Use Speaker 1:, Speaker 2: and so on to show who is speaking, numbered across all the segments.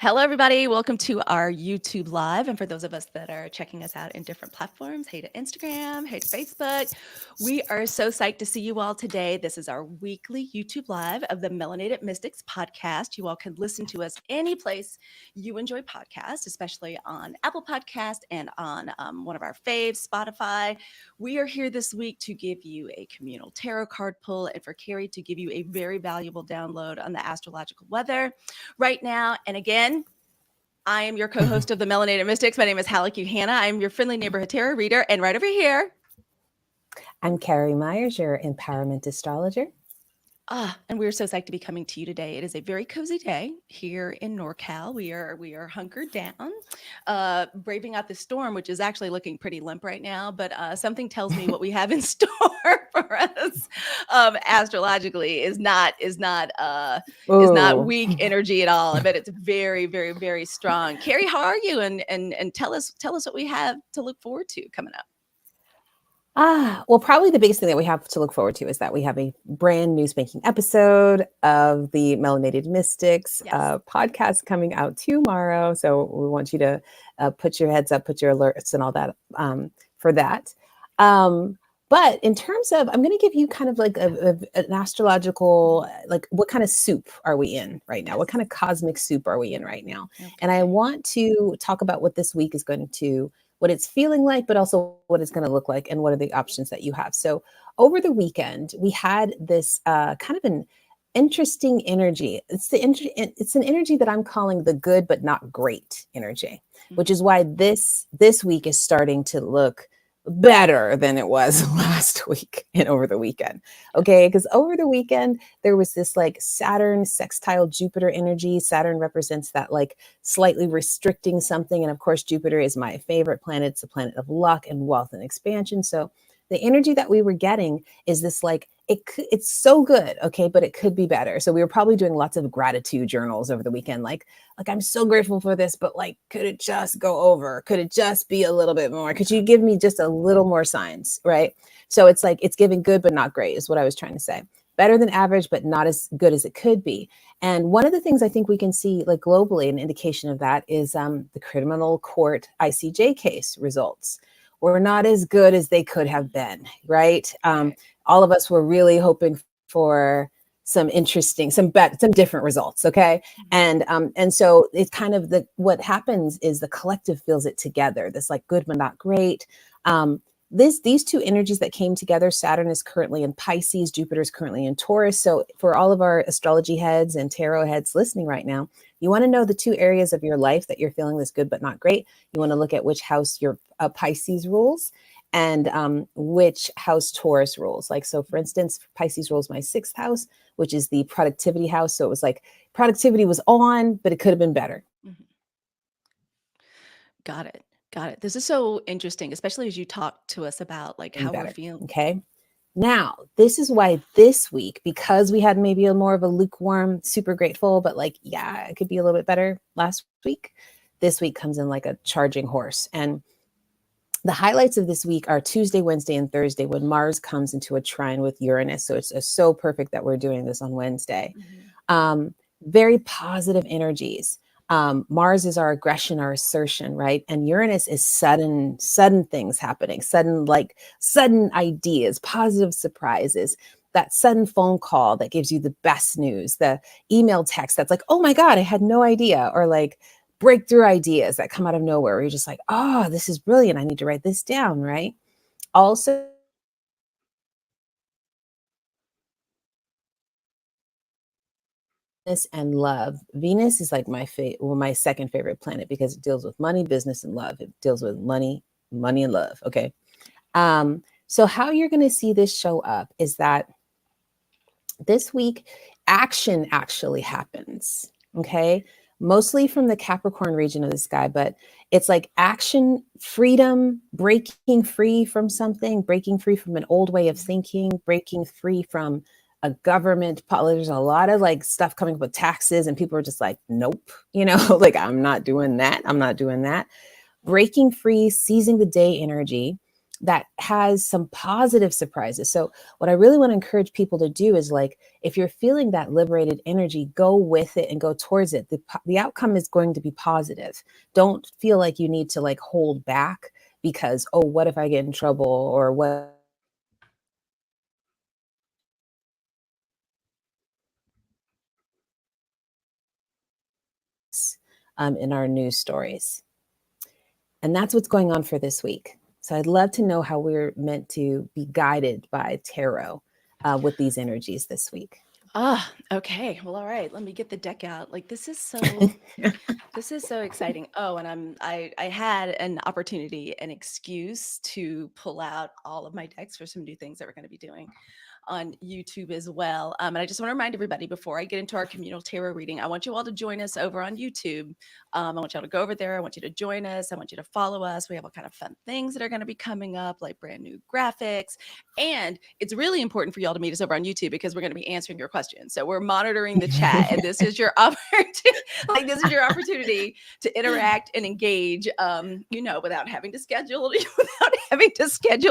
Speaker 1: Hello, everybody. Welcome to our YouTube Live. And for those of us that are checking us out in different platforms, hey to Instagram, hey to Facebook, we are so psyched to see you all today. This is our weekly YouTube Live of the Melanated Mystics podcast. You all can listen to us any place you enjoy podcasts, especially on Apple Podcast and on one of our faves, Spotify. We are here this week to give you a communal tarot card pull and for Carrie to give you a very valuable download on the astrological weather right now. And again, I am your co-host of the Melanated Mystics. My name is Halleck Hannah. I'm your friendly neighborhood tarot reader. And right over here,
Speaker 2: I'm Carrie Myers, your empowerment astrologer.
Speaker 1: And we're so psyched to be coming to you today. It is a very cozy day here in NorCal. We are hunkered down, braving out the storm, which is actually looking pretty limp right now. But something tells me what we have in store for us astrologically is not weak energy at all. I bet it's very, very, very strong. Carrie, how are you? And tell us what we have to look forward to coming up.
Speaker 2: Well, probably the biggest thing that we have to look forward to is that we have a brand new spanking episode of the Melanated Mystics podcast coming out tomorrow. So we want you to put your heads up, put your alerts and all that for that. But in terms of, I'm going to give you kind of like an astrological, like what kind of soup are we in right now? What kind of cosmic soup are we in right now? Okay. And I want to talk about what this week is going to, what it's feeling like, but also what it's going to look like and what are the options that you have. So over the weekend, we had this kind of an interesting energy. It's an energy that I'm calling the good but not great energy, which is why this week is starting to look better than it was last week and over the weekend. Okay, because over the weekend there was this like Saturn sextile Jupiter energy. Saturn represents that like slightly restricting something, and of course Jupiter is my favorite planet. It's a planet of luck and wealth and expansion. So the energy that we were getting is this like it's so good, okay, but it could be better. So we were probably doing lots of gratitude journals over the weekend, like I'm so grateful for this, but like, could it just go over? Could it just be a little bit more? Could you give me just a little more signs, right? So it's like it's giving good but not great is what I was trying to say. Better than average, but not as good as it could be. And one of the things I think we can see like globally, an indication of that is the criminal court ICJ case results were not as good as they could have been, right? All of us were really hoping for some interesting, some different results, okay? And so it's kind of what happens is the collective feels it together. This like good but not great. These two energies that came together, Saturn is currently in Pisces, Jupiter is currently in Taurus. So for all of our astrology heads and tarot heads listening right now, you want to know the two areas of your life that you're feeling this good but not great. You want to look at which house your Pisces rules and which house Taurus rules. Like, so for instance, Pisces rules my 6th house, which is the productivity house. So it was like productivity was on, but it could have been better.
Speaker 1: Mm-hmm. Got it. This is so interesting, especially as you talk to us about like how we're feeling.
Speaker 2: Okay. Now, this is why this week, because we had maybe a more of a lukewarm, super grateful, but like, yeah, it could be a little bit better last week. This week comes in like a charging horse. And the highlights of this week are Tuesday, Wednesday, and Thursday when Mars comes into a trine with Uranus. So it's so perfect that we're doing this on Wednesday. Very positive energies. Mars is our aggression, our assertion, right? And Uranus is sudden things happening, sudden ideas, positive surprises, that sudden phone call that gives you the best news, the email text that's like, oh my God, I had no idea, or like breakthrough ideas that come out of nowhere where you're just like, oh, this is brilliant. I need to write this down, right? Also, and love. Venus is like my second favorite planet because it deals with money, business, and love. It deals with money and love. Okay. So how you're going to see this show up is that this week action actually happens. Okay. Mostly from the Capricorn region of the sky, but it's like action, freedom, breaking free from something, breaking free from an old way of thinking, breaking free from a government. There's a lot of like stuff coming up with taxes and people are just like, nope, like I'm not doing that. Breaking free, seizing the day energy. that has some positive surprises. So what I really want to encourage people to do is, like, if you're feeling that liberated energy, go with it and go towards it. The outcome is going to be positive. Don't feel like you need to like hold back because, oh, what if I get in trouble, or what if I don't get this response, or what if I don't get this in our news stories. And that's what's going on for this week. So I'd love to know how we're meant to be guided by tarot with these energies this week.
Speaker 1: Ah, okay. Well, all right. Let me get the deck out. Like this is so exciting. Oh, and I had an opportunity, an excuse to pull out all of my decks for some new things that we're going to be doing on YouTube as well. And I just want to remind everybody before I get into our communal tarot reading, I want you all to join us over on YouTube. I want y'all to go over there. I want you to join us. I want you to follow us. We have all kind of fun things that are going to be coming up, like brand new graphics. And it's really important for y'all to meet us over on YouTube because we're going to be answering your questions. So we're monitoring the chat, and this is your opportunity. Like this is your opportunity to interact and engage. Without having to schedule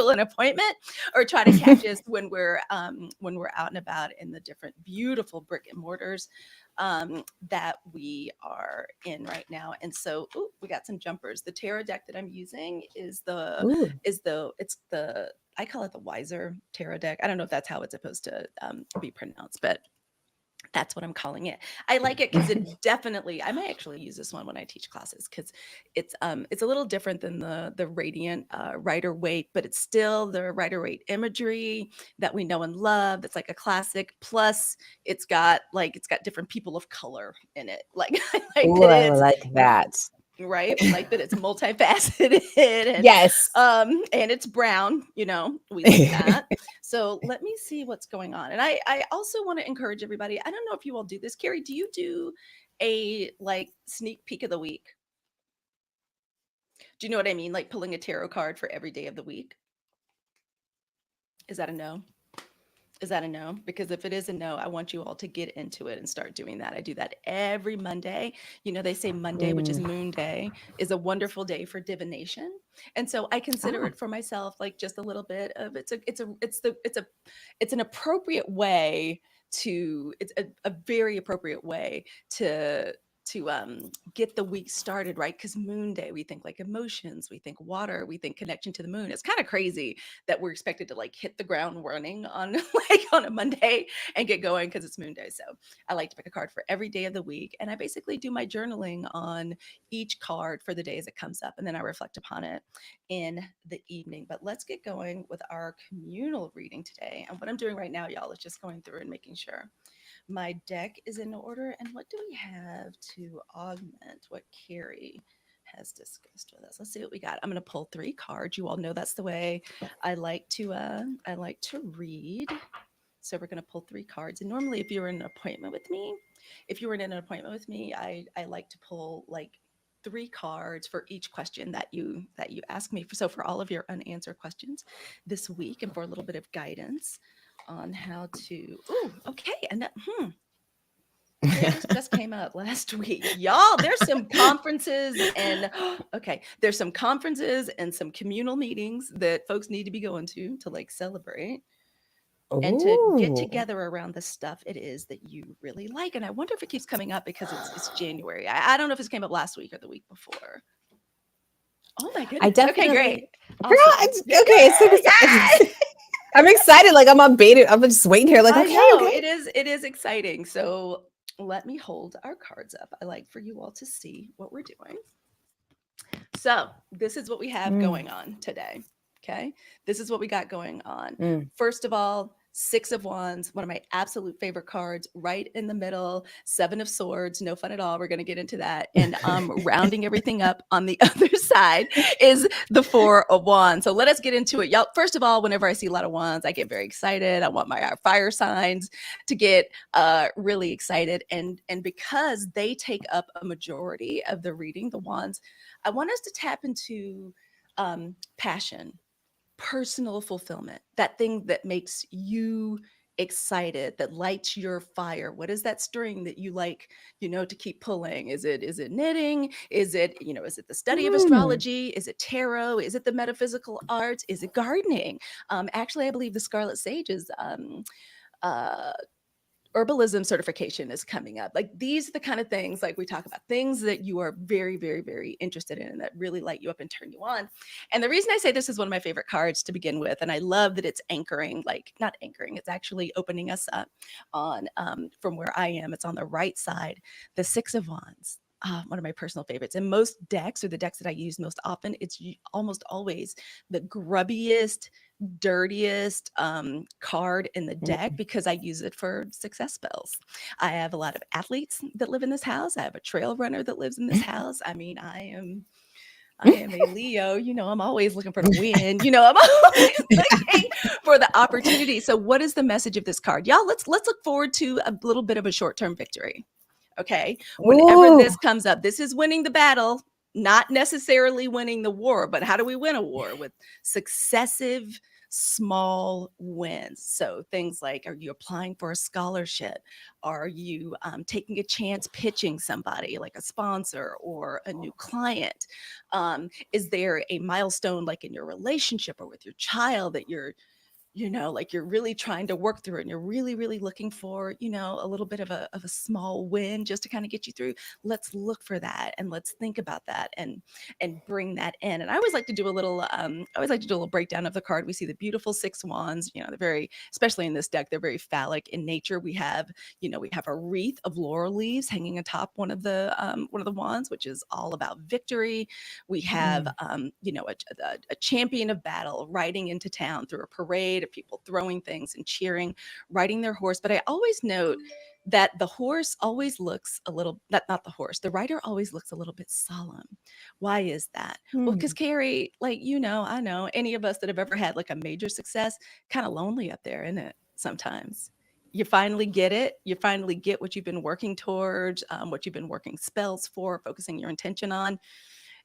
Speaker 1: an appointment or try to catch us when we're out and about in the different beautiful brick and mortars that we are in right now. And so, we got some jumpers. The tarot deck that I'm using
Speaker 2: Ooh.
Speaker 1: it's the I call it the Wiser tarot deck. I don't know if that's how it's supposed to be pronounced, but that's what I'm calling it. I like it because it definitely. I might actually use this one when I teach classes because it's a little different than the Radiant Rider Waite, but it's still the Rider Waite imagery that we know and love. That's like a classic. Plus, it's got different people of color in it. Like I like
Speaker 2: Ooh,
Speaker 1: that
Speaker 2: I
Speaker 1: it's
Speaker 2: like that.
Speaker 1: right? We like that it's multifaceted and
Speaker 2: Yes.
Speaker 1: and it's brown, we like that. So let me see what's going on. And I also want to encourage everybody. I don't know if you all do this. Carrie, do you do a like sneak peek of the week? Do you know what I mean? Like pulling a tarot card for every day of the week? Is that a no? Is that a no? Because if it is a no, I want you all to get into it and start doing that. I do that every Monday. They say Monday, which is
Speaker 2: Mm.
Speaker 1: Moon Day, is a wonderful day for divination. And so I consider
Speaker 2: Ah.
Speaker 1: it for myself like just a little bit of it's an appropriate way it's a very appropriate way to get the week started, right? Because Moon Day, we think like emotions, we think water, we think connection to the moon. It's kind of crazy that we're expected to like hit the ground running on like on a Monday and get going because it's Moon Day. So I like to pick a card for every day of the week, and I basically do my journaling on each card for the day as it comes up, and then I reflect upon it in the evening. But let's get going with our communal reading today. And what I'm doing right now, y'all, is just going through and making sure my deck is in order. And what do we have to augment what Carrie has discussed with us? Let's see what we got. I'm going to pull 3 cards. You all know that's the way I like to read. So we're going to pull 3 cards. And normally, if you were in an appointment with me, I like to pull like 3 cards for each question that you ask me. So for all of your unanswered questions this week, and for a little bit of guidance on how to. Oh, okay. And Carrie, this just came up last week. Y'all, there's some conferences and okay, there's some conferences and some communal meetings that folks need to be going to like celebrate and to get
Speaker 2: Ooh.
Speaker 1: together around the stuff it is that you really like. And I wonder if it keeps coming up because it's January. I don't know if this came up last week or the week before. Oh my
Speaker 2: I
Speaker 1: goodness. Okay, great.
Speaker 2: definitely, girl,
Speaker 1: Awesome. Yeah,
Speaker 2: okay. It's super
Speaker 1: yeah.
Speaker 2: excited. I'm excited. Like I'm on beta. I'm just waiting here. Like,
Speaker 1: I
Speaker 2: okay,
Speaker 1: know
Speaker 2: okay.
Speaker 1: it is exciting. So let me hold our cards up. I like for you all to see what we're doing. So, this is what we have
Speaker 2: Mm,
Speaker 1: going on today. Okay. This is what we got going on.
Speaker 2: mm.
Speaker 1: First of all, 6 of Wands, one of my absolute favorite cards, right in the middle. 7 of Swords, no fun at all. We're going to get into that. And rounding everything up on the other side is the 4 of Wands. So let us get into it. Y'all, first of all, whenever I see a lot of wands, I get very excited. I want my fire signs to get really excited. And because they take up a majority of the reading, the wands, I want us to tap into passion, personal fulfillment, that thing that makes you excited, that lights your fire? What is that string that you like, to keep pulling? Is it knitting? Is it the study of
Speaker 2: Mm.
Speaker 1: astrology? Is it tarot? Is it the metaphysical arts? Is it gardening? Actually, I believe the Scarlet Sage is uh herbalism certification is coming up. Like, these are the kind of things, like, we talk about things that you are very, very, very interested in and that really light you up and turn you on. And the reason I say this is one of my favorite cards to begin with, and I love that it's anchoring, like, not anchoring, it's actually opening us up on, from where I am, it's on the right side, the Six of Wands. One of my personal favorites. And most decks, or the decks that I use most often, it's almost always the grubbiest, dirtiest card in the deck,
Speaker 2: Mm.
Speaker 1: because I use it for success spells. I have a lot of athletes that live in this house. I have a trail runner that lives in this house. I mean, I am a Leo. I'm always looking for the win. I'm always looking for the opportunity. So, what is the message of this card, y'all? Let's look forward to a little bit of a short-term victory. Okay, whenever
Speaker 2: Ooh.
Speaker 1: this comes up, this is winning the battle, not necessarily winning the war. But how do we win a war? With successive small wins. So things like, are you applying for a scholarship? Are you taking a chance pitching somebody, like a sponsor or a new client? Is there a milestone, like in your relationship or with your child, that like, you're really trying to work through it, and you're really, really looking for, a little bit of a small win just to kind of get you through? Let's look for that, and let's think about that, and bring that in. And I always like to do a little breakdown of the card. We see the beautiful Six Wands. They're very, especially in this deck, they're very phallic in nature. We have a wreath of laurel leaves hanging atop one of the wands, which is all about victory. We have,
Speaker 2: Mm.
Speaker 1: a champion of battle riding into town through a parade of people throwing things and cheering, riding their horse. But I always note that the horse always looks a little, not the horse, the rider always looks a little bit solemn. Why is that? Well, because
Speaker 2: Mm.
Speaker 1: Carrie, like, I know any of us that have ever had like a major success, kind of lonely up there, isn't it? Sometimes you finally get it. You finally get what you've been working towards, what you've been working spells for, focusing your intention on.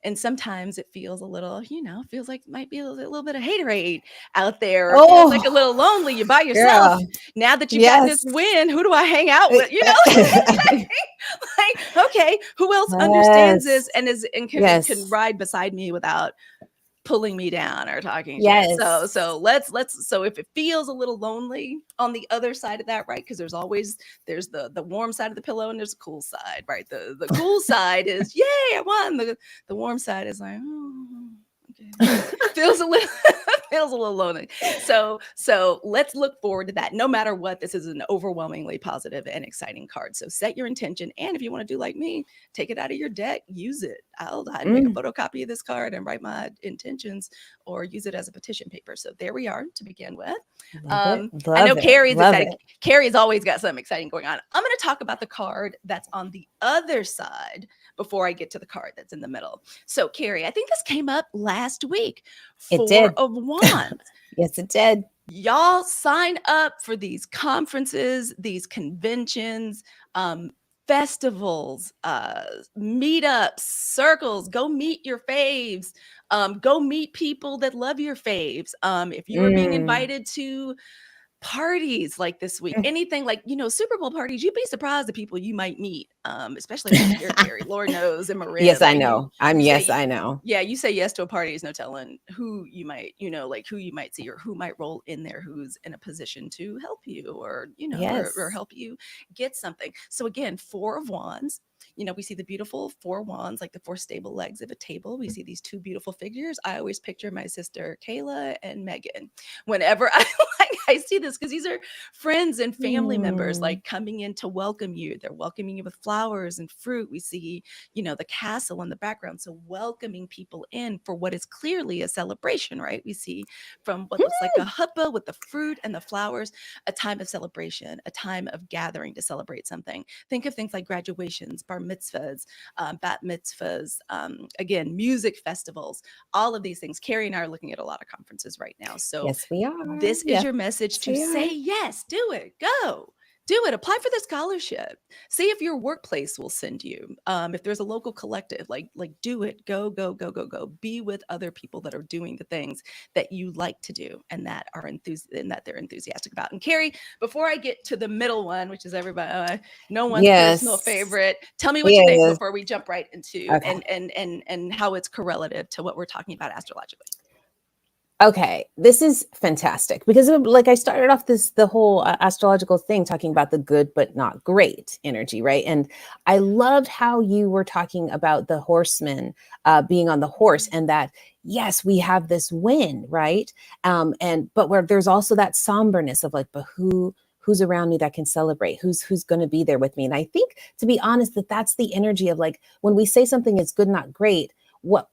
Speaker 1: And sometimes it feels a little, feels like might be a little bit of haterade out there, or feels like a
Speaker 2: Oh,
Speaker 1: little lonely. You're by yourself.
Speaker 2: girl.
Speaker 1: Now that you've got
Speaker 2: Yes.
Speaker 1: this win, who do I hang out with? Like, okay, who else understands
Speaker 2: Yes.
Speaker 1: this and can
Speaker 2: Yes.
Speaker 1: ride beside me without pulling me down or talking shit? So
Speaker 2: Yes.
Speaker 1: so let's so if it feels a little lonely on the other side of that, right? Because there's the warm side of the pillow, and there's a cool side, right? The cool side is, yay, I won. The warm side is like, oh, okay. Feels a little feels a little lonely. So let's look forward to that. No matter what, this is an overwhelmingly positive and exciting card. So set your intention, and if you want to do like me, take it out of your deck, use it. I'd make a
Speaker 2: Mm.
Speaker 1: photocopy of this card and write my intentions, or use it as a petition paper. So there we are to begin with.
Speaker 2: Love it.
Speaker 1: I know
Speaker 2: Love it.
Speaker 1: Carrie's
Speaker 2: Love
Speaker 1: excited.
Speaker 2: it.
Speaker 1: Carrie's always got something exciting going on. I'm going to talk about the card that's on the other side before I get to the card that's in the middle. So, Carrie, I think this came up last week.
Speaker 2: It
Speaker 1: Four
Speaker 2: did.
Speaker 1: of Wands.
Speaker 2: Yes, it did.
Speaker 1: Y'all sign up for these conferences, these conventions, festivals, meetups, circles. Go meet your faves. Go meet people that love your faves. If you are being
Speaker 2: Mm.
Speaker 1: invited to parties like this week,
Speaker 2: Mm.
Speaker 1: anything like, Super Bowl parties, you'd be surprised the people you might meet, especially around here, Carrie. Lord knows, in Marin,
Speaker 2: Yes, I
Speaker 1: like, you
Speaker 2: know.
Speaker 1: you
Speaker 2: Yes,
Speaker 1: say,
Speaker 2: I know.
Speaker 1: yeah, you say yes to a party, is no telling who you might, like, who you might see, or who might roll in there, who's in a position to help you, or or
Speaker 2: Yes.
Speaker 1: help you get something. So again, Four of Wands. We see the beautiful four wands, like the four stable legs of a table. We see these two beautiful figures. I always picture my sister Kayla and Megan whenever I like I see this, because these are friends and family members,
Speaker 2: Mm.
Speaker 1: like, coming in to welcome you. They're welcoming you with flowers and fruit. We see, the castle in the background. So welcoming people in for what is clearly a celebration, right? We see from what looks like a huppah with the fruit and the flowers, a time of celebration, a time of gathering to celebrate something. Think of things like graduations, bar mitzvahs, bat mitzvahs, again, music festivals, all of these things. Carrie and I are looking at a lot of conferences right now. So
Speaker 2: Yes, we are.
Speaker 1: this is
Speaker 2: Yes,
Speaker 1: your message to
Speaker 2: we
Speaker 1: say
Speaker 2: are.
Speaker 1: yes, do it, go. do it. Apply for the scholarship. See if your workplace will send you. If there's a local collective, like do it. Go, go, go, go, go. Be with other people that are doing the things that you like to do and that are and that they're enthusiastic about. And Carrie, before I get to the middle one, which is everybody, no one's personal
Speaker 2: Yes.
Speaker 1: favorite, tell me what you think
Speaker 2: Yes.
Speaker 1: before we jump right into
Speaker 2: Okay.
Speaker 1: and how it's correlative to what we're talking about astrologically.
Speaker 2: Okay, this is fantastic because like I started off the whole astrological thing talking about the good but not great energy, right? And I loved how you were talking about the horseman being on the horse, and that yes, we have this win, right? And but where there's also that somberness of like, but who's around me that can celebrate? Who's going to be there with me? And I think, to be honest, that's the energy of like when we say something is good, not great. What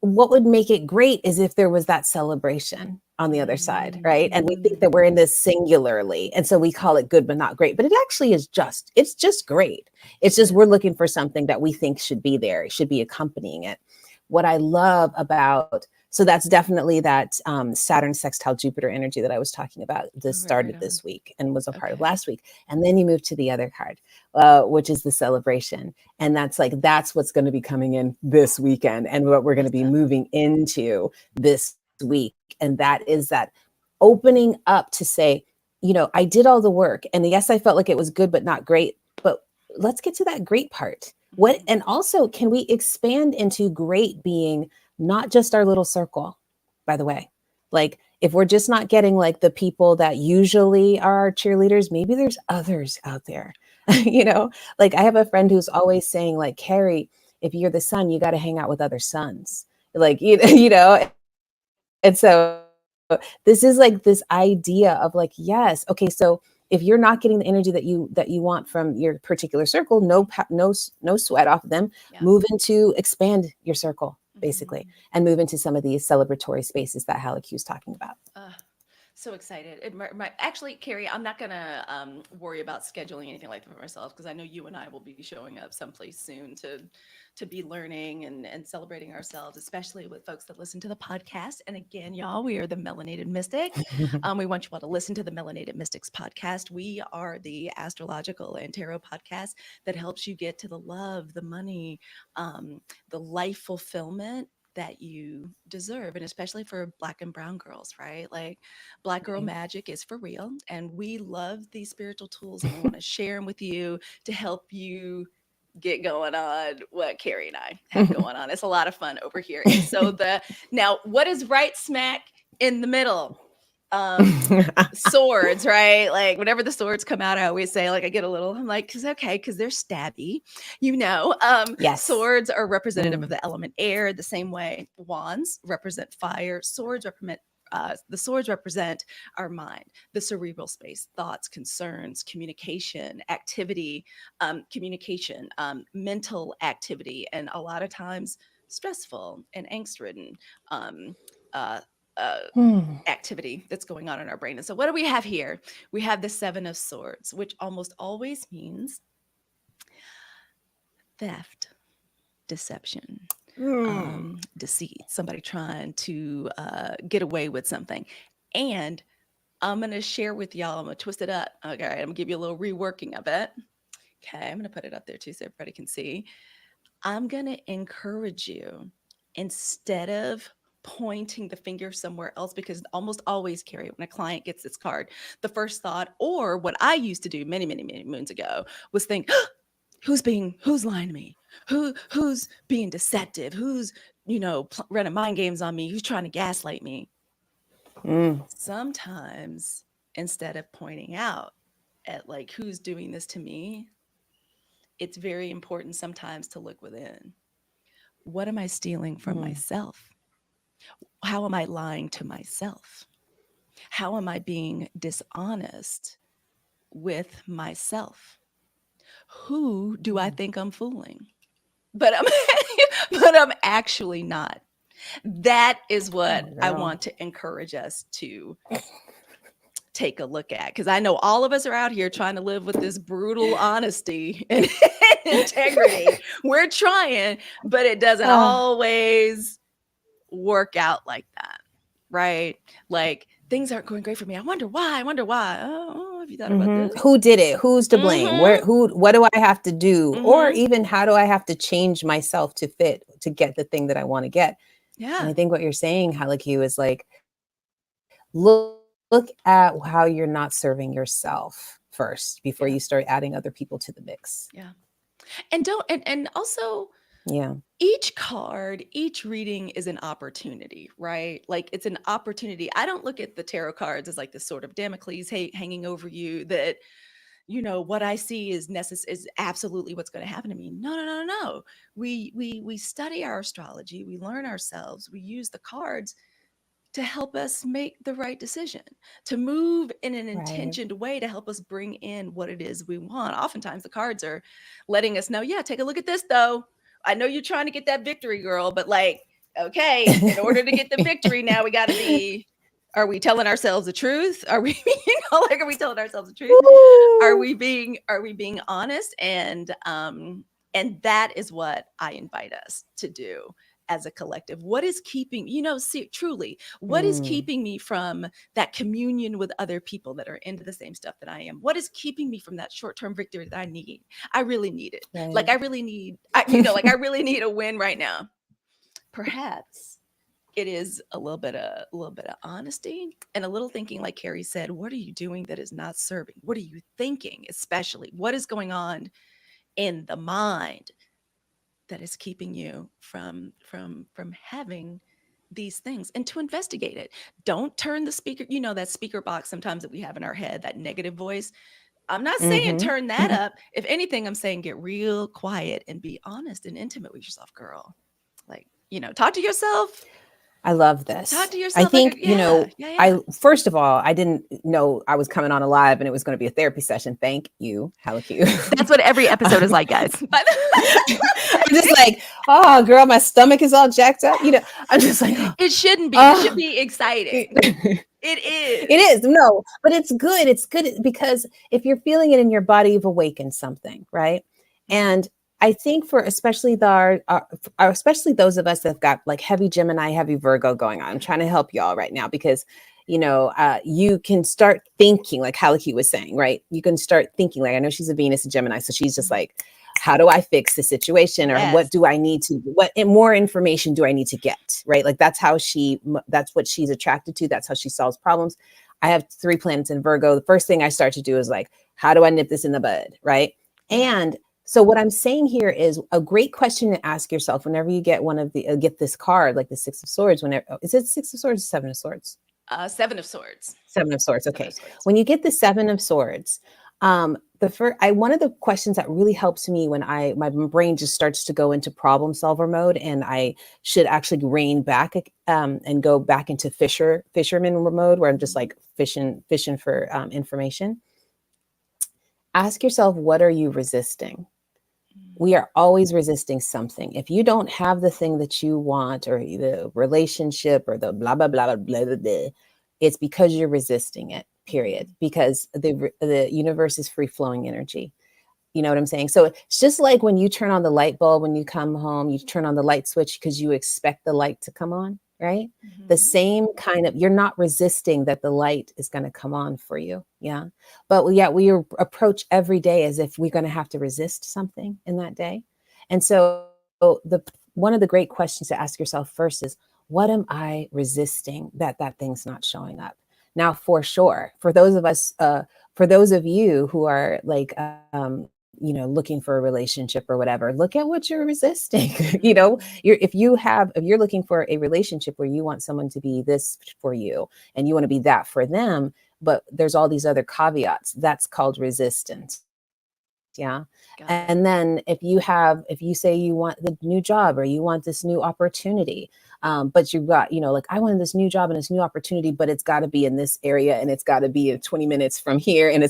Speaker 2: would make it great is if there was that celebration on the other side, right? And we think that we're in this singularly, and so we call it good but not great, but it actually is it's just great. It's just we're looking for something that we think should be there, it should be accompanying it. What I love about, so that's definitely that Saturn sextile Jupiter energy that I was talking about. This started this week and was a part of last week, and then you move to the other card, which is the celebration. And that's what's going to be coming in this weekend and what we're going to be moving into this week. And that is that opening up to say, I did all the work, and yes, I felt like it was good but not great, but let's get to that great part. And also, can we expand into great being not just our little circle, by the way? Like, if we're just not getting like the people that usually are our cheerleaders, maybe there's others out there. Like I have a friend who's always saying, like, Carrie, if you're the sun, you got to hang out with other suns. Like, and so this is like this idea of like, yes, okay, so if you're not getting the energy that you want from your particular circle, no sweat off of them. Move into expand your circle, basically, and move into some of these celebratory spaces that Halleck-Hugh's talking about.
Speaker 1: So excited. Actually, Carrie, I'm not going to worry about scheduling anything like that for myself, because I know you and I will be showing up someplace soon to be learning and celebrating ourselves, especially with folks that listen to the podcast. And again, y'all, we are the Melanated Mystics. We want you all to listen to the Melanated Mystics podcast. We are the astrological and tarot podcast that helps you get to the love, the money, the life fulfillment that you deserve, and especially for Black and brown girls, right? Like, Black girl magic is for real, and we love these spiritual tools, and we want to share them with you to help you get going on what Carrie and I have going on. It's a lot of fun over here. And so now what is right smack in the middle? Swords, right? Like whenever the swords come out, I always say, like, I get a little, I'm like, because they're stabby,
Speaker 2: Yes.
Speaker 1: Swords are representative of the element air, the same way wands represent fire. The swords represent our mind, the cerebral space, thoughts, concerns, communication, activity, mental activity, and a lot of times stressful and angst-ridden activity that's going on in our brain. And so what do we have here? We have the Seven of Swords, which almost always means theft, deception, deceit, somebody trying to get away with something. And I'm going to share with y'all, I'm going to twist it up. Okay, I'm going to give you a little reworking of it. Okay, I'm going to put it up there too so everybody can see. I'm going to encourage you, instead of pointing the finger somewhere else, because almost always, Carrie, when a client gets this card, the first thought, or what I used to do many, many, many moons ago, was think, who's lying to me? Who's being deceptive? Who's, running mind games on me? Who's trying to gaslight me? Sometimes, instead of pointing out at like who's doing this to me, it's very important sometimes to look within. What am I stealing from myself? How am I lying to myself? How am I being dishonest with myself? Who do I think I'm fooling? But I'm but I'm actually not. That is what I want to encourage us to take a look at, because I know all of us are out here trying to live with this brutal honesty and integrity. We're trying, but it doesn't always work out like that, right? Like, things aren't going great for me. I wonder why. Oh, Have you thought about this?
Speaker 2: Who did it? Who's to blame?
Speaker 1: Mm-hmm.
Speaker 2: What do I have to do? Or
Speaker 1: Mm-hmm.
Speaker 2: even how do I have to change myself to fit to get the thing that I want to get? And
Speaker 1: Yeah.
Speaker 2: I think what you're saying, Halaku, is like, look at how you're not serving yourself first before
Speaker 1: Yeah.
Speaker 2: you start adding other people to the mix.
Speaker 1: Yeah. And don't and also
Speaker 2: Yeah.
Speaker 1: each card, each reading is an opportunity, right? Like it's an opportunity. I don't look at the tarot cards as like this sort of Damocles hanging over you that, what I see is absolutely what's going to happen to me. No, no, no, no, no. We study our astrology, we learn ourselves, we use the cards to help us make the right decision, to move in an
Speaker 2: Right.
Speaker 1: intentioned way to help us bring in what it is we want. Oftentimes, the cards are letting us know, yeah, take a look at this though. I know you're trying to get that victory, girl, but like, okay, in order to get the victory, now we got to be. Are we telling ourselves the truth? Are we, are we telling ourselves the truth?
Speaker 2: Woo!
Speaker 1: Are we being honest? And that is what I invite us to do as a collective. What is keeping, see, truly, what is
Speaker 2: Mm,
Speaker 1: keeping me from that communion with other people that are into the same stuff that I am? What is keeping me from that short-term victory that I need? I really need it. Like
Speaker 2: right.
Speaker 1: I really need, like I really need a win right now. Perhaps it is a little bit of honesty and a little thinking, like Carrie said. What are you doing that is not serving? What are you thinking? Especially, what is going on in the mind that is keeping you from having these things, and to investigate it. Don't turn the speaker, that speaker box sometimes that we have in our head, that negative voice. I'm not saying
Speaker 2: Mm-hmm.
Speaker 1: turn that up. If anything, I'm saying get real quiet and be honest and intimate with yourself, girl. Like, talk to yourself.
Speaker 2: I love
Speaker 1: Talk
Speaker 2: this.
Speaker 1: to
Speaker 2: I
Speaker 1: yourself like
Speaker 2: think,
Speaker 1: a, yeah, yeah, yeah.
Speaker 2: I first of all, I didn't know I was coming on a live and it was going to be a therapy session. Thank you, Halaku.
Speaker 1: That's what every episode is like, guys. But
Speaker 2: I'm just like, oh, girl, my stomach is all jacked up. I'm just like, oh,
Speaker 1: it shouldn't be. It should
Speaker 2: oh.
Speaker 1: be exciting.
Speaker 2: It
Speaker 1: It is.
Speaker 2: is. No, but it's good. It's good because if you're feeling it in your body, you've awakened something, right?
Speaker 1: Mhm.
Speaker 2: And I think for especially especially those of us that've got like heavy Gemini, heavy Virgo going on, I'm trying to help y'all right now because you can start thinking like Halaki was saying, right? You can start thinking like, I know she's a Venus and Gemini, so she's just
Speaker 1: Mhm.
Speaker 2: like, how do I fix the situation, or what
Speaker 1: Yes.
Speaker 2: do I need to, what more information do I need to get, right? Like that's what she's attracted to. That's how she solves problems. I have 3 planets in Virgo. The first thing I start to do is like, how do I nip this in the bud, right?
Speaker 1: Yeah.
Speaker 2: And so what I'm saying here is a great question to ask yourself whenever you get get this card, like the 6 of Swords. Whenever is it 6 of Swords or 7 of Swords?
Speaker 1: 7 of Swords.
Speaker 2: 7 of Swords.
Speaker 1: Seven of
Speaker 2: Okay.
Speaker 1: Swords.
Speaker 2: When you get the 7 of Swords, the first, one of the questions that really helps me when my brain just starts to go into problem solver mode, and I should actually rein back, and go back into fisherman mode, where I'm just
Speaker 1: Mhm.
Speaker 2: like fishing for information. Ask yourself, what are you resisting?
Speaker 1: Mm.
Speaker 2: We are always resisting something. If you don't have the thing that you want, or the relationship, or the blah blah blah blah blah blah, it's because you're resisting it. Period.
Speaker 1: Mhm.
Speaker 2: Because the universe is free flowing energy. You know what I'm saying? So it's just like when you turn on the light bulb when you come home, you turn on the light switch because you expect the light to come on, right? The
Speaker 1: Mhm.
Speaker 2: same kind of, you're not resisting that the light is going to come on for you. Yeah. But yet we approach every day as if we're going to have to resist something in that day. And so the one of the great questions to ask yourself first is, what am I resisting that thing's not showing up? Now, for sure, for those of us, for those of you who are like, looking for a relationship or whatever, look at what you're resisting.
Speaker 1: Mhm.
Speaker 2: If you're looking for a relationship where you want someone to be this for you and you want to be that for them, but there's all these other caveats, that's called resistance. Yeah. And
Speaker 1: Got it.
Speaker 2: then if you say you want the new job, or you want this new opportunity, but you've got, like, I want this new job and this new opportunity, but it's got to be in this area, and it's got to be in 20 minutes from here, and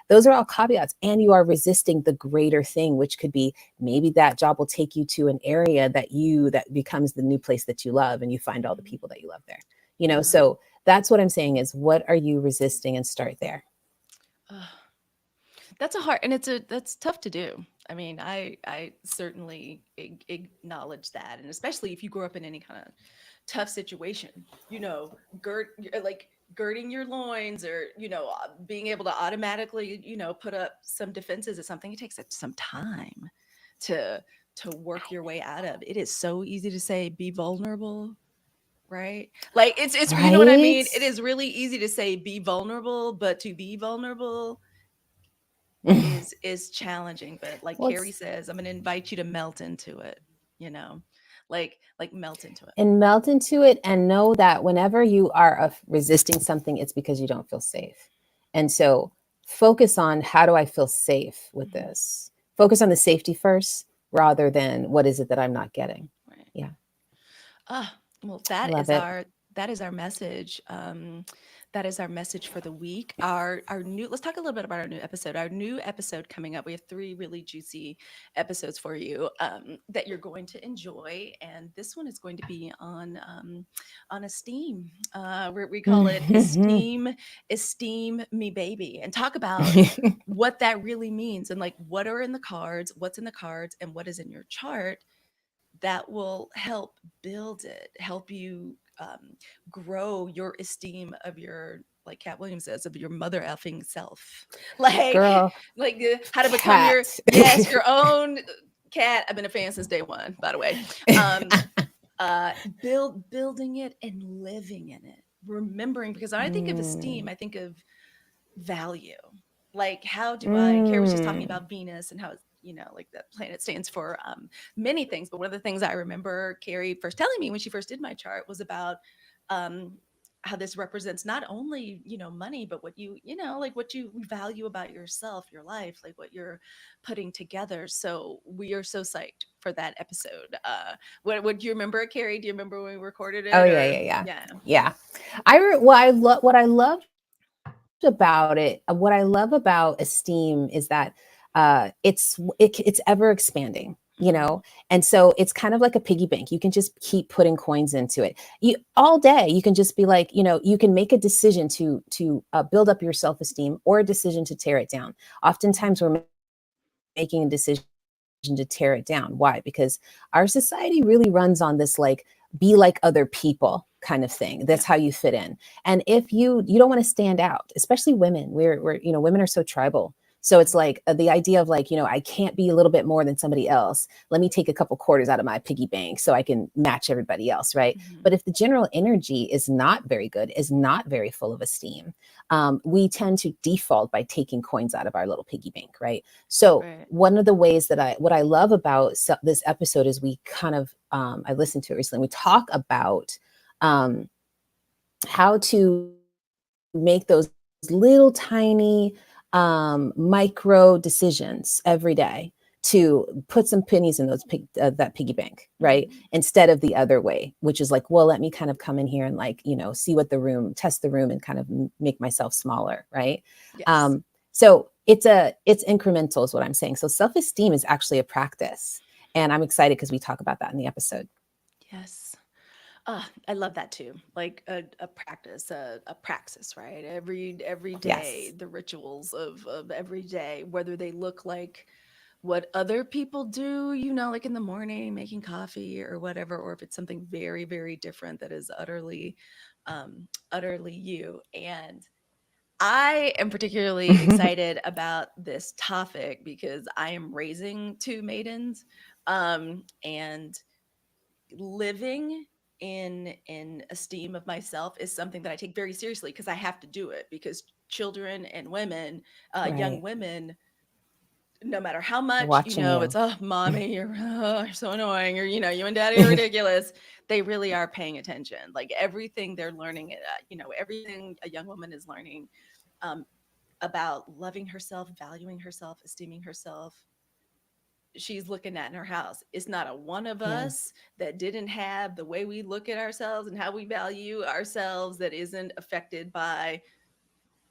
Speaker 2: those are all caveats. And you are resisting the greater thing, which could be, maybe that job will take you to an area that becomes the new place that you love, and you find all the
Speaker 1: Mhm.
Speaker 2: people that you love there.
Speaker 1: Yeah.
Speaker 2: So that's what I'm saying is, what are you resisting, and start there.
Speaker 1: Ugh. That's a hard, and that's tough to do. I mean, I certainly acknowledge that, and especially if you grew up in any kind of tough situation, you know, gird like girding your loins, or being able to automatically put up some defenses is something it takes some time to work your way out of. It is so easy to say be vulnerable, right? Like it's you know what I
Speaker 2: Right?
Speaker 1: mean? It is really easy to say be vulnerable, but to be vulnerable is challenging. But like
Speaker 2: Well,
Speaker 1: Carrie
Speaker 2: it's
Speaker 1: says, I'm going to invite you to melt into it, you know, like melt into it.
Speaker 2: and melt into it and know that whenever you are resisting something, it's because you don't feel safe. And so focus on how do I feel safe with
Speaker 1: Mhm.
Speaker 2: this? Focus on the safety first rather than what is it that I'm not getting.
Speaker 1: Right.
Speaker 2: Yeah,
Speaker 1: Well,
Speaker 2: love it.
Speaker 1: that is our message. That is our message for the week. Our new Let's talk a little bit about our new episode. Our new episode coming up. We have three really juicy episodes for you that you're going to enjoy, and this one is going to be on esteem. We call it esteem me baby, and talk about what that really means, and like what are in the cards, what's in the cards, and what is in your chart that will help build it, help you grow your esteem of your, like Cat Williams says, of your mother effing self. like,
Speaker 2: Girl,
Speaker 1: how to become your,
Speaker 2: cat.
Speaker 1: yes, your own cat. I've been a fan since day one, by the way. Um, building it and living in it, remembering, because when I think of esteem,
Speaker 2: Mm.
Speaker 1: I think of value. Like, how do I, and Carrie was just talking
Speaker 2: Mm.
Speaker 1: about Venus and how it's, like that planet stands for many things. But one of the things I remember Carrie first telling me when she first did my chart was about um, how this represents not only, money, but what like what you value about yourself, your life, like what you're putting together. So we are so psyched for that episode. What do you remember, Carrie? Do you remember when we recorded
Speaker 2: Oh
Speaker 1: it?
Speaker 2: yeah,
Speaker 1: Or
Speaker 2: yeah, yeah,
Speaker 1: yeah.
Speaker 2: yeah. Well, I love what I loved about it. What I love about esteem is that it's ever expanding,
Speaker 1: Hmm.
Speaker 2: and so it's kind of like a piggy bank. You can just keep putting coins into it. You all day. You can just be like, you can make a decision to build up your self esteem or a decision to tear it down. Oftentimes, we're making a decision to tear it down. Why? Because our society really runs on this like be like other people kind of thing. That's how you fit in. And
Speaker 1: Yeah.
Speaker 2: if you don't want to stand out, especially women, we're women are so tribal. So it's like the idea of like, I can't be a little bit more than somebody else. Let me take a couple quarters out of my piggy bank so I can match everybody else, right? But if
Speaker 1: Hmm.
Speaker 2: the general energy is not very good, is not very full of esteem, we tend to default by taking coins out of our little piggy bank, right? So
Speaker 1: Right.
Speaker 2: one of the ways that what I love about this episode is we kind of, I listened to it recently. We talk about um, how to make those little tiny micro decisions every day to put some pennies in that piggy bank, right?
Speaker 1: Hmm.
Speaker 2: Instead of the other way, which is like, well, let me kind of come in here and like, see what test the room and kind of make myself smaller, right?
Speaker 1: Yes.
Speaker 2: Um, so it's incremental is what I'm saying. So self-esteem is actually a practice. And I'm excited because we talk about that in the episode.
Speaker 1: Yes. I love that too. Like a practice, a praxis, right? Every day,
Speaker 2: Yes.
Speaker 1: the rituals of every day, whether they look like what other people do, like in the morning making coffee or whatever, or if it's something very, very different that is utterly you. And I am particularly excited about this topic because I am raising two maidens, and living in esteem of myself is something that I take very seriously because I have to do it, because children and women, young
Speaker 2: Right.
Speaker 1: women, no matter how
Speaker 2: They're
Speaker 1: much
Speaker 2: watching
Speaker 1: it's,
Speaker 2: you.
Speaker 1: oh mommy, you're so annoying, or you and daddy are ridiculous, they really are paying attention. Like everything they're learning, everything a young woman is learning um, about loving herself, valuing herself, esteeming herself, she's looking at in her house. It's not a one of
Speaker 2: Yeah.
Speaker 1: us that didn't have the way we look at ourselves and how we value ourselves that isn't affected by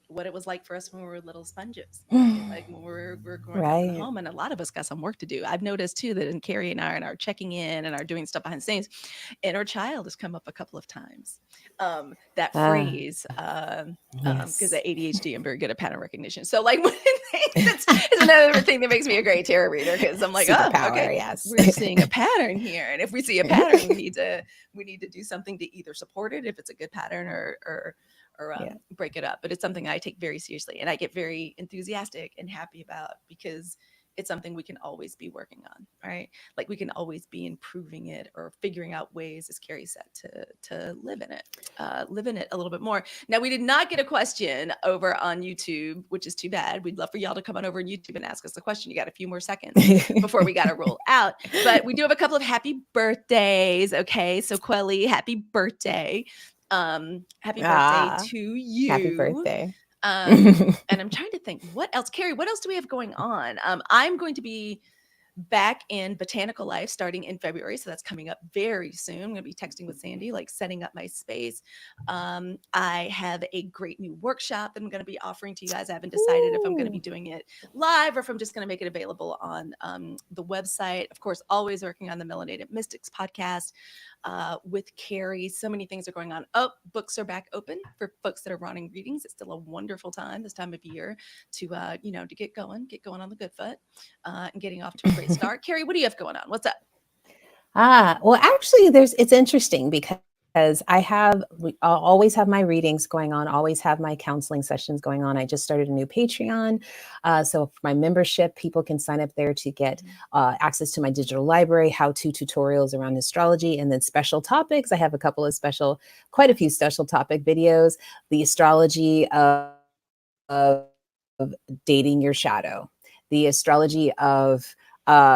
Speaker 1: what it was like for us when we were little sponges, right? Like when we're growing up in the
Speaker 2: Right.
Speaker 1: home, and a lot of us got some work to do. I've noticed too that in Carrie and I and our checking in and our doing stuff behind the scenes, inner child has come up a couple of times. That
Speaker 2: Ah,
Speaker 1: phrase, because
Speaker 2: yes.
Speaker 1: at ADHD, I'm very good at pattern recognition. So like when that's is another thing that makes me a great tarot reader, because I'm like, oh, okay,
Speaker 2: Superpower, yes.
Speaker 1: we're seeing a pattern here, and if we see a pattern, we need to do something to either support it if it's a good pattern, or or
Speaker 2: Yeah.
Speaker 1: break it up. But it's something I take very seriously, and I get very enthusiastic and happy about, because it's something we can always be working on, right? Like we can always be improving it or figuring out ways, as Carrie said, to live in it a little bit more. Now, we did not get a question over on YouTube, which is too bad. We'd love for y'all to come on over on YouTube and ask us a question. You got a few more seconds before we got to roll out, but we do have a couple of happy birthdays. Okay, so Quelly, happy birthday. Happy birthday to
Speaker 2: Happy
Speaker 1: you.
Speaker 2: birthday.
Speaker 1: And I'm trying to think what else. Carrie, what else do we have going on? I'm going to be back in Botanical Life starting in February. So that's coming up very soon. I'm going to be texting with Sandy, like setting up my space. I have a great new workshop that I'm going to be offering to you guys. I haven't decided if I'm going to be doing it live or if I'm just going to make it available on the website. Of course, always working on the Melanated Mystics podcast with Carrie. So many things are going on. Oh, books are back open for folks that are running readings. It's still a wonderful time this time of year to to get going on the good foot and getting off to a great start. Carrie, what do you have going on? What's up?
Speaker 2: Well, actually, it's interesting because I'll always have my readings going on, always have my counseling sessions going on. I just started a new Patreon. So for my membership, people can sign up there to get access to my digital library, how-to tutorials around astrology, and then special topics. I have quite a few special topic videos, the astrology of dating your shadow, the astrology of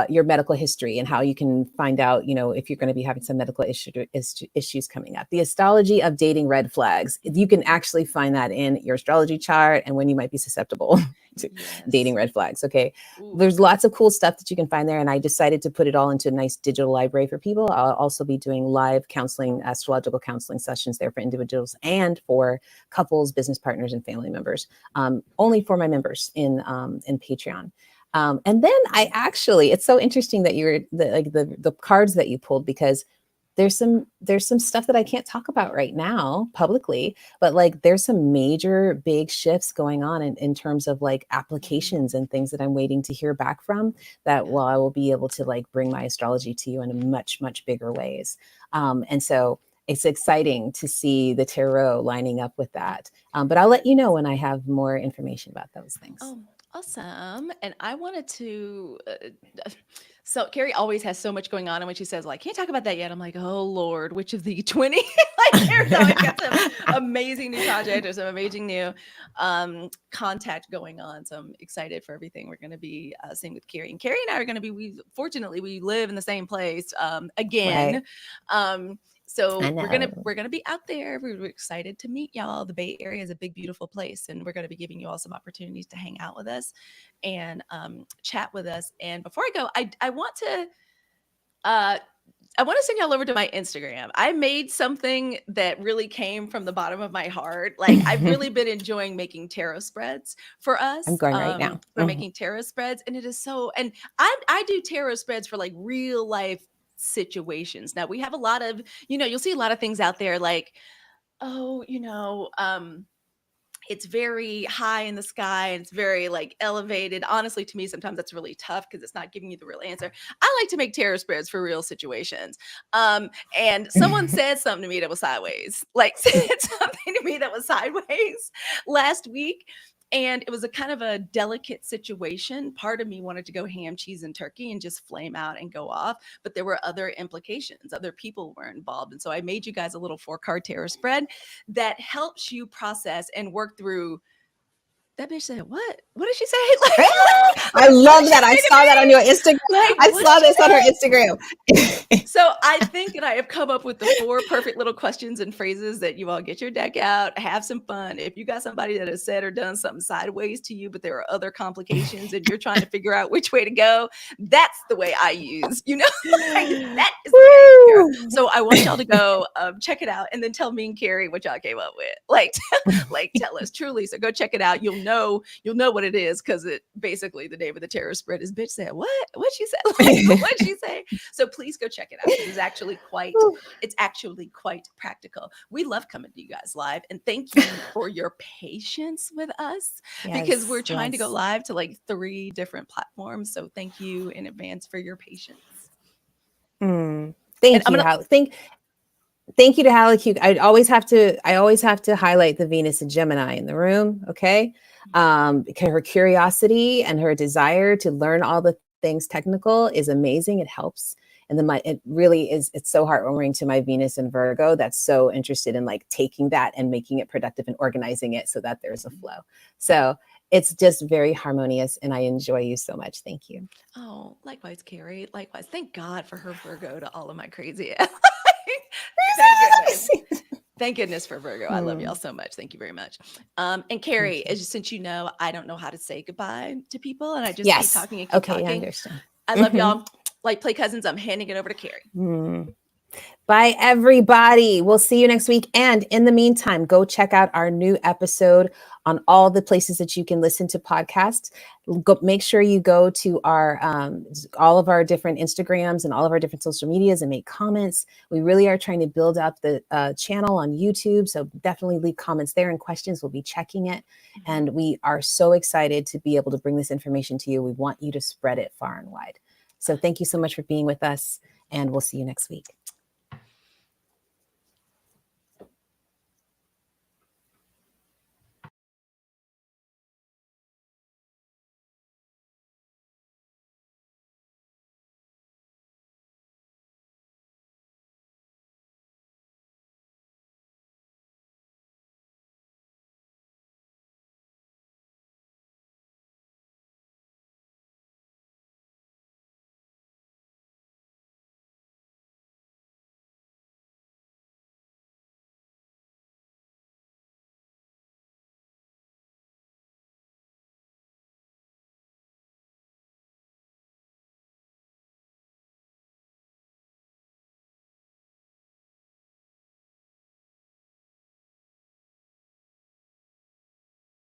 Speaker 2: your medical history and how you can find out, if you're going to be having some medical issues coming up. The astrology of dating red flags. You can actually find that in your astrology chart and when you might be susceptible to dating red flags. Okay. Ooh. There's lots of cool stuff that you can find there. And I decided to put it all into a nice digital library for people. I'll also be doing live counseling, astrological counseling sessions there for individuals and for couples, business partners, and family members, only for my members in Patreon. And then it's so interesting that the cards that you pulled, because there's some stuff that I can't talk about right now publicly, but like there's some major big shifts going on in terms of like applications and things that I'm waiting to hear back from that I will be able to like bring my astrology to you in a much, much bigger ways. And so it's exciting to see the tarot lining up with that. But I'll let you know when I have more information about those things.
Speaker 1: Oh, awesome. And I wanted to so Carrie always has so much going on, and when she says, like, can't talk about that yet, I'm like, oh Lord, which of the 20? Like, Carrie's always got some amazing new project or some amazing new contact going on. So I'm excited for everything we're going to be seeing with Carrie. And Carrie and I are going to be, fortunately, we live in the same place again. Right. So we're gonna be out there. We're excited to meet y'all. The Bay Area is a big, beautiful place, and we're gonna be giving you all some opportunities to hang out with us and chat with us. And before I go, I want to send y'all over to my Instagram. I made something that really came from the bottom of my heart. Like I've really been enjoying making tarot spreads for us.
Speaker 2: I'm going right now.
Speaker 1: We're making tarot spreads, and it is so. And I do tarot spreads for like real life situations. Now we have a lot of, you'll see a lot of things out there like, oh, it's very high in the sky and it's very like elevated. Honestly, to me, sometimes that's really tough because it's not giving you the real answer. I like to make tarot spreads for real situations. And someone said something to me that was sideways, like said something to me that was sideways last week. And it was a kind of a delicate situation. Part of me wanted to go ham, cheese, and turkey and just flame out and go off. But there were other implications. Other people were involved. And so I made you guys a little 4-card tarot spread that helps you process and work through. That bitch said, what? What did she say?
Speaker 2: I love that. I saw that on your Instagram. I saw this on her Instagram.
Speaker 1: So I think that I have come up with the 4 perfect little questions and phrases that you all get your deck out, have some fun. If you got somebody that has said or done something sideways to you, but there are other complications and you're trying to figure out which way to go, that's the way I use, like, that is the way I use. So I want y'all to go check it out and then tell me and Carrie what y'all came up with. Like tell us truly. So go check it out. You'll know what it is, because it basically the name of the tarot spread is bitch said what she said, like, what'd she say? So please go check it out. It's actually quite practical. We love coming to you guys live, and thank you for your patience with us, because we're trying to go live to like 3 different platforms. So thank you in advance for your patience.
Speaker 2: Thank you. Thank you to Hallie Q. I always have to highlight the Venus and Gemini in the room. Okay. Because her curiosity and her desire to learn all the things technical is amazing. It helps. And then it really is, it's so heartwarming to my Venus and Virgo that's so interested in like taking that and making it productive and organizing it so that there's a flow. So it's just very harmonious and I enjoy you so much. Thank you.
Speaker 1: Oh, likewise, Carrie. Likewise. Thank God for her Virgo to all of my crazy. Thank goodness. Thank goodness for Virgo. I love y'all so much. Thank you very much. And Carrie, since you know, I don't know how to say goodbye to people and I just keep talking and keep talking.
Speaker 2: I understand.
Speaker 1: I love y'all. Like Play Cousins, I'm handing it over to Carrie.
Speaker 2: Bye, everybody. We'll see you next week. And in the meantime, go check out our new episode on all the places that you can listen to podcasts. Make sure you go to our all of our different Instagrams and all of our different social medias and make comments. We really are trying to build up the channel on YouTube. So definitely leave comments there and questions. We'll be checking it. And we are so excited to be able to bring this information to you. We want you to spread it far and wide. So thank you so much for being with us. And we'll see you next week.